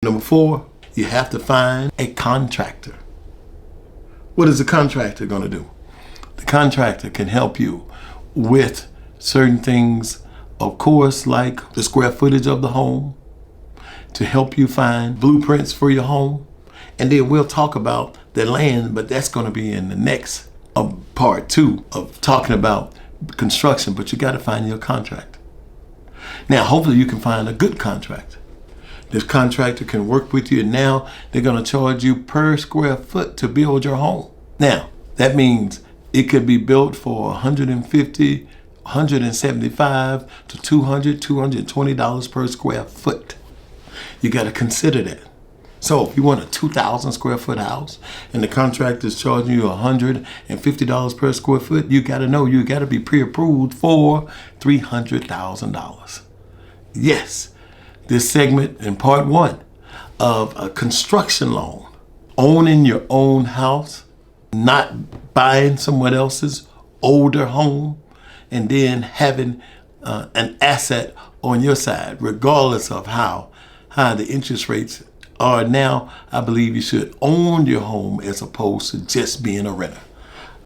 Number 4, you have to find a contractor. What is a contractor going to do? The contractor can help you with certain things, of course, like the square footage of the home, to help you find blueprints for your home. And then we'll talk about the land, but that's going to be in the next part 2 of talking about construction. But you got to find your contractor. Now, hopefully you can find a good contractor. This contractor can work with you, and now they're going to charge you per square foot to build your home. Now, that means it could be built for $150, $175 to $200, $220 per square foot. You got to consider that. So if you want a 2,000 square foot house and the contractor is charging you $150 per square foot, you got to know you got to be pre-approved for $300,000. Yes. This segment in part 1 of a construction loan, owning your own house, not buying someone else's older home, and then having an asset on your side, regardless of how high the interest rates are now. I believe you should own your home as opposed to just being a renter.